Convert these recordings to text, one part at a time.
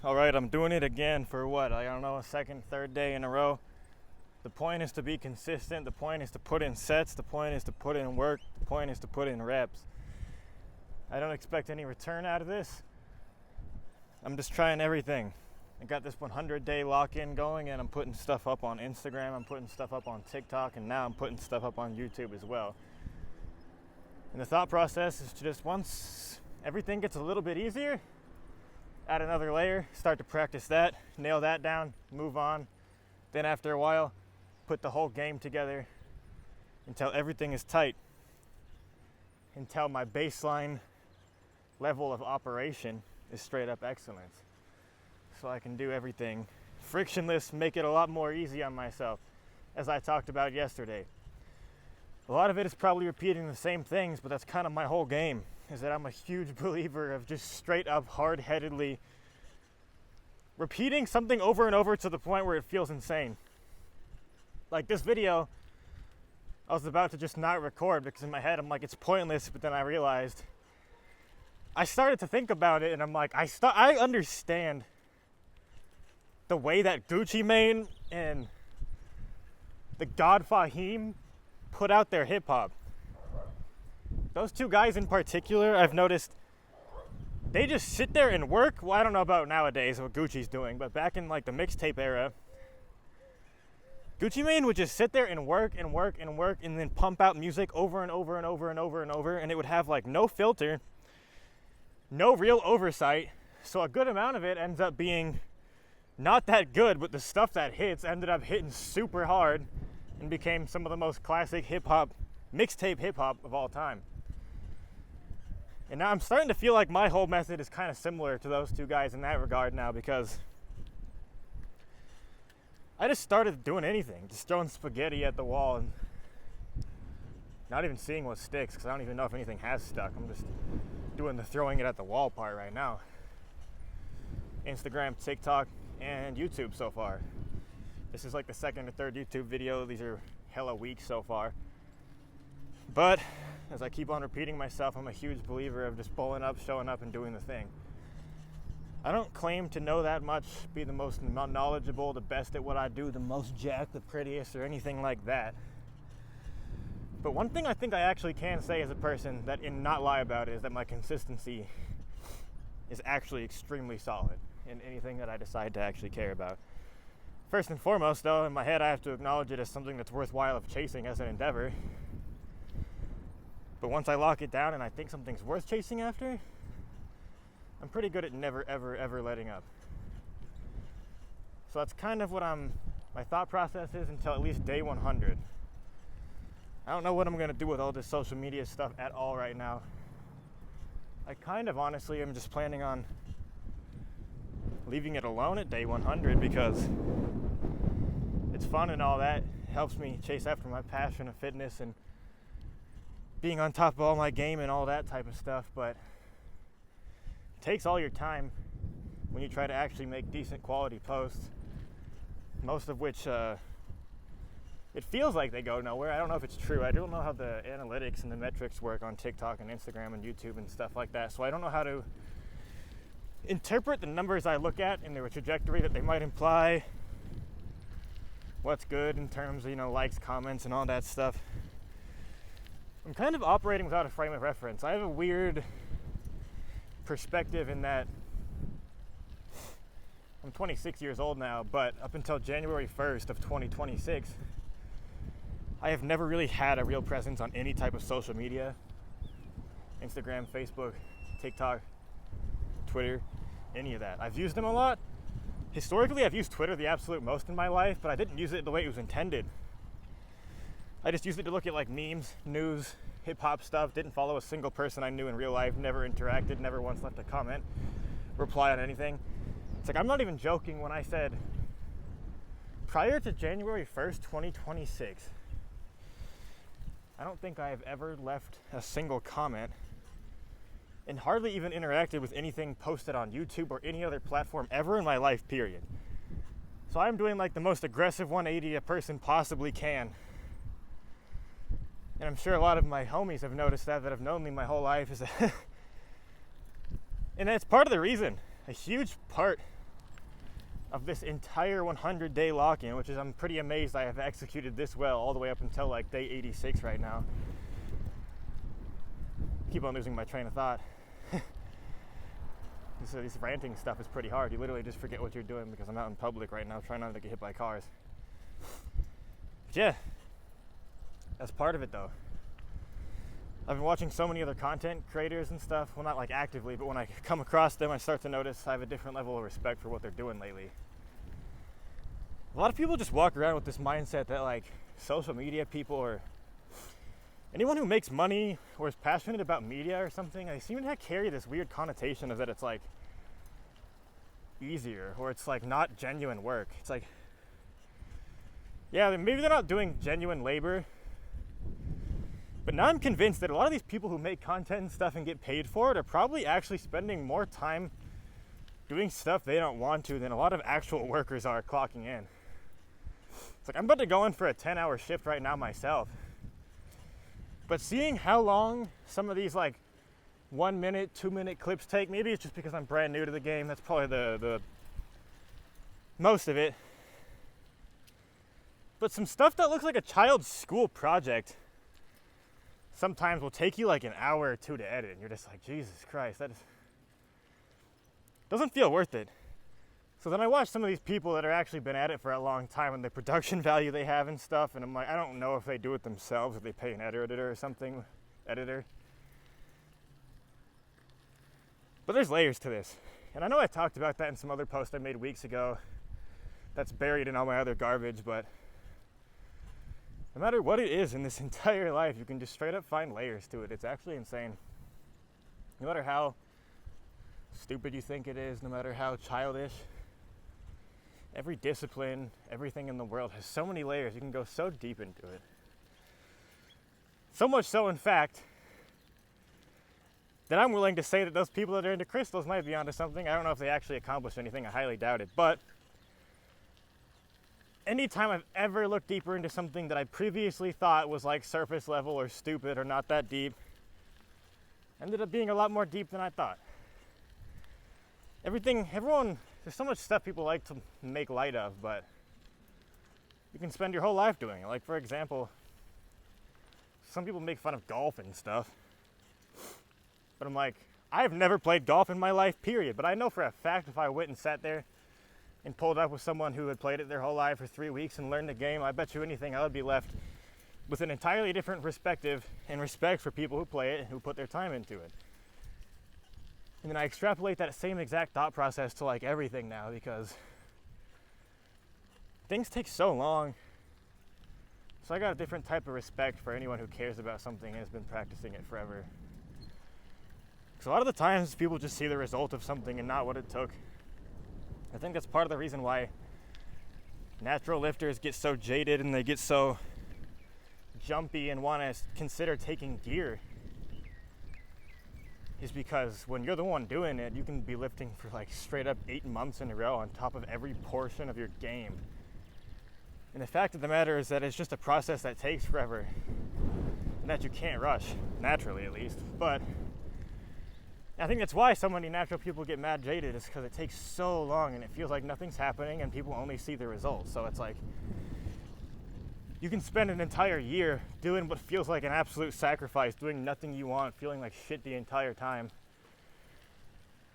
All right, I'm doing it again for what? I don't know, a second, third day in a row. The point is to be consistent. The point is to put in sets. The point is to put in work. The point is to put in reps. I don't expect any return out of this. I'm just trying everything. I got this 100-day lock-in going, and I'm putting stuff up on Instagram. I'm putting stuff up on TikTok, and now I'm putting stuff up on YouTube as well. And the thought process is to just, once everything gets a little bit easier, add another layer, start to practice that, nail that down, move on. Then after a while, put the whole game together until everything is tight, until my baseline level of operation is straight up excellence. So I can do everything frictionless, make it a lot more easy on myself, as I talked about yesterday. A lot of it is probably repeating the same things, but that's kind of my whole game, is that I'm a huge believer of just straight up hard-headedly repeating something over and over to the point where it feels insane. Like this video, I was about to just not record because in my head I'm like, it's pointless, but then I realized, I started to think about it and I'm like, I understand the way that Gucci Mane and the God Fahim put out their hip hop. Those two guys in particular, I've noticed, they just sit there and work. Well, I don't know about nowadays what Gucci's doing, but back in like the mixtape era, Gucci Mane would just sit there and work and work and work and then pump out music over and over and over and over and over, and it would have like no filter, no real oversight. So a good amount of it ends up being not that good, but the stuff that hits ended up hitting super hard and became some of the most classic hip-hop, mixtape hip-hop of all time. And now I'm starting to feel like my whole method is kind of similar to those two guys in that regard now, because I just started doing anything, just throwing spaghetti at the wall and not even seeing what sticks, because I don't even know if anything has stuck. I'm just doing the throwing it at the wall part right now. Instagram, TikTok, and YouTube so far. This is like the second or third YouTube video. These are hella weeks so far. But as I keep on repeating myself, I'm a huge believer of just pulling up, showing up, and doing the thing. I don't claim to know that much, be the most knowledgeable, the best at what I do, the most jacked, the prettiest, or anything like that. But one thing I think I actually can say as a person that, and not lie about it, is that my consistency is actually extremely solid in anything that I decide to actually care about. First and foremost, though, in my head I have to acknowledge it as something that's worthwhile of chasing as an endeavor. But once I lock it down and I think something's worth chasing after, I'm pretty good at never, ever, ever letting up. So that's kind of what my thought process is until at least day 100. I don't know what I'm going to do with all this social media stuff at all right now. I kind of honestly am just planning on leaving it alone at day 100 because it's fun and all that. It helps me chase after my passion of fitness and being on top of all my game and all that type of stuff, but it takes all your time when you try to actually make decent quality posts, most of which it feels like they go nowhere. I don't know if it's true. I don't know how the analytics and the metrics work on TikTok and Instagram and YouTube and stuff like that, so I don't know how to interpret the numbers I look at in their trajectory that they might imply, what's good in terms of, likes, comments, and all that stuff. I'm kind of operating without a frame of reference. I have a weird perspective in that I'm 26 years old now, but up until January 1st of 2026, I have never really had a real presence on any type of social media. Instagram, Facebook, TikTok, Twitter, any of that. I've used them a lot. Historically, I've used Twitter the absolute most in my life, but I didn't use it the way it was intended. I just used it to look at like memes, news, hip-hop stuff, didn't follow a single person I knew in real life, never interacted, never once left a comment, reply on anything. It's like, I'm not even joking when I said, prior to January 1st, 2026, I don't think I have ever left a single comment and hardly even interacted with anything posted on YouTube or any other platform ever in my life, period. So I'm doing like the most aggressive 180 a person possibly can. And I'm sure a lot of my homies have noticed that have known me my whole life. And that's part of the reason, a huge part of this entire 100-day lock-in, which is, I'm pretty amazed I have executed this well all the way up until like day 86 right now. Keep on losing my train of thought. This ranting stuff is pretty hard. You literally just forget what you're doing because I'm out in public right now trying not to get hit by cars. But yeah, that's part of it though. I've been watching so many other content creators and stuff. Well, not like actively, but when I come across them, I start to notice I have a different level of respect for what they're doing lately. A lot of people just walk around with this mindset that like social media people or anyone who makes money or is passionate about media or something, they seem to carry this weird connotation of that it's like easier or it's like not genuine work. It's like, yeah, maybe they're not doing genuine labor, but now I'm convinced that a lot of these people who make content and stuff and get paid for it are probably actually spending more time doing stuff they don't want to than a lot of actual workers are clocking in. It's like, I'm about to go in for a 10-hour shift right now myself. But seeing how long some of these like 1 minute, 2 minute clips take, maybe it's just because I'm brand new to the game, that's probably the most of it. But some stuff that looks like a child's school project sometimes will take you like an hour or two to edit, and you're just like, Jesus Christ, that doesn't feel worth it. So then I watch some of these people that are actually been at it for a long time and the production value they have and stuff, and I'm like, I don't know if they do it themselves, if they pay an editor or something, But there's layers to this. And I know I talked about that in some other post I made weeks ago that's buried in all my other garbage, but no matter what it is in this entire life, you can just straight up find layers to it. It's actually insane. No matter how stupid you think it is, no matter how childish, every discipline, everything in the world has so many layers. You can go so deep into it. So much so, in fact, that I'm willing to say that those people that are into crystals might be onto something. I don't know if they actually accomplish anything. I highly doubt it. But anytime I've ever looked deeper into something that I previously thought was like surface level or stupid or not that deep, ended up being a lot more deep than I thought. Everyone, there's so much stuff people like to make light of, but you can spend your whole life doing it. Like, for example, some people make fun of golf and stuff, but I'm like, I've never played golf in my life, period. But I know for a fact if I went and sat there and pulled up with someone who had played it their whole life for 3 weeks and learned the game, I bet you anything I would be left with an entirely different perspective and respect for people who play it and who put their time into it. And then I extrapolate that same exact thought process to like everything now, because things take so long. So I got a different type of respect for anyone who cares about something and has been practicing it forever. Because a lot of the times people just see the result of something and not what it took. I think that's part of the reason why natural lifters get so jaded and they get so jumpy and want to consider taking gear, is because when you're the one doing it, you can be lifting for like straight up 8 months in a row on top of every portion of your game. And the fact of the matter is that it's just a process that takes forever and that you can't rush, naturally at least. But I think that's why so many natural people get mad jaded, is because it takes so long and it feels like nothing's happening and people only see the results. So it's like you can spend an entire year doing what feels like an absolute sacrifice, doing nothing you want, feeling like shit the entire time.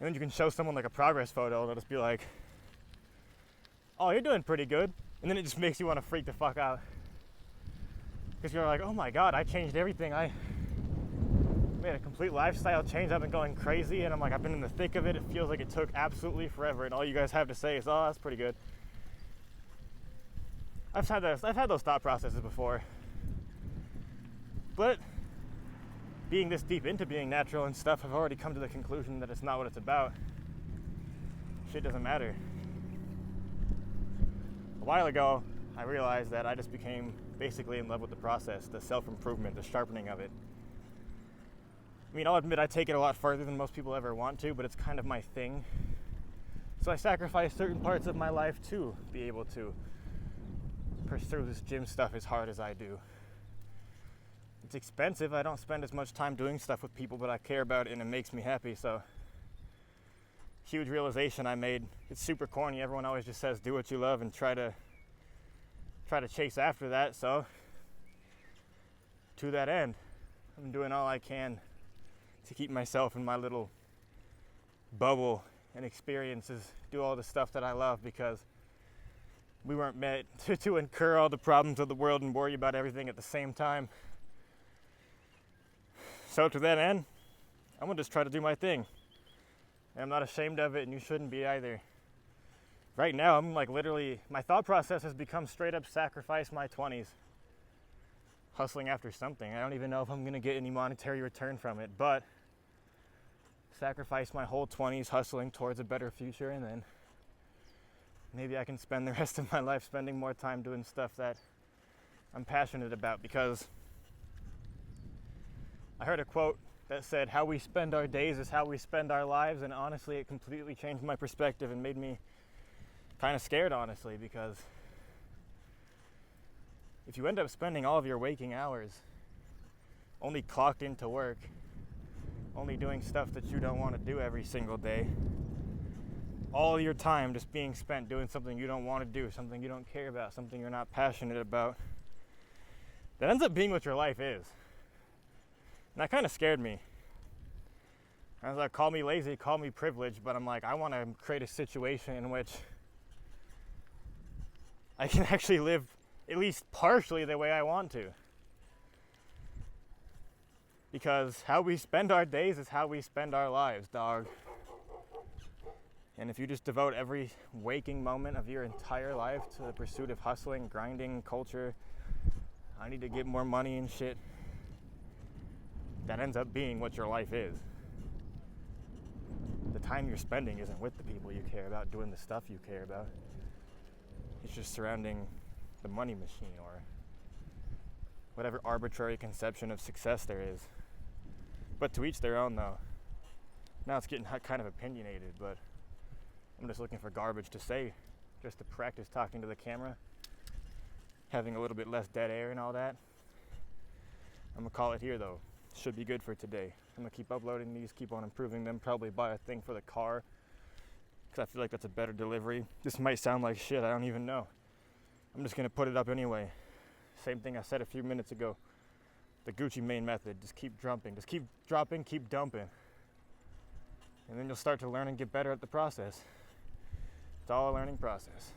And then you can show someone like a progress photo and they'll just be like, oh, you're doing pretty good. And then it just makes you want to freak the fuck out. Because you're like, oh my God, I changed everything. I made a complete lifestyle change. I've been going crazy. And I'm like, I've been in the thick of it. It feels like it took absolutely forever. And all you guys have to say is, oh, that's pretty good. I've had those thought processes before. But being this deep into being natural and stuff, I've already come to the conclusion that it's not what it's about. Shit doesn't matter. A while ago, I realized that I just became basically in love with the process, the self-improvement, the sharpening of it. I mean, I'll admit I take it a lot further than most people ever want to, but it's kind of my thing. So I sacrifice certain parts of my life to be able to pursue this gym stuff as hard as I do. It's expensive. I don't spend as much time doing stuff with people, but I care about it and it makes me happy. So huge realization I made. It's super corny. Everyone always just says do what you love and try to chase after that. So to that end, I'm doing all I can to keep myself in my little bubble and experiences, do all the stuff that I love, because we weren't meant to incur all the problems of the world and worry about everything at the same time. So to that end, I'm gonna just try to do my thing. And I'm not ashamed of it, and you shouldn't be either. Right now, I'm like literally, my thought process has become straight up sacrifice my 20s. Hustling after something. I don't even know if I'm gonna get any monetary return from it, but sacrifice my whole 20s hustling towards a better future, and then maybe I can spend the rest of my life spending more time doing stuff that I'm passionate about. Because I heard a quote that said, how we spend our days is how we spend our lives, and honestly it completely changed my perspective and made me kind of scared, honestly, because if you end up spending all of your waking hours only clocked into work, only doing stuff that you don't want to do every single day, all your time just being spent doing something you don't want to do, something you don't care about, something you're not passionate about, that ends up being what your life is. And that kind of scared me. I was like, call me lazy, call me privileged, but I'm like, I want to create a situation in which I can actually live at least partially the way I want to. Because how we spend our days is how we spend our lives, dog. And if you just devote every waking moment of your entire life to the pursuit of hustling, grinding, culture, I need to get more money and shit, that ends up being what your life is. The time you're spending isn't with the people you care about, doing the stuff you care about. It's just surrounding the money machine, or whatever arbitrary conception of success there is. But to each their own, though. Now it's getting kind of opinionated, but I'm just looking for garbage to say, just to practice talking to the camera, having a little bit less dead air and all that. I'm gonna call it here, though. Should be good for today. I'm gonna keep uploading these, keep on improving them, probably buy a thing for the car, because I feel like that's a better delivery. This might sound like shit, I don't even know. I'm just gonna put it up anyway. Same thing I said a few minutes ago. The Gucci Mane method, just keep dropping, keep dumping. And then you'll start to learn and get better at the process. It's all a learning process.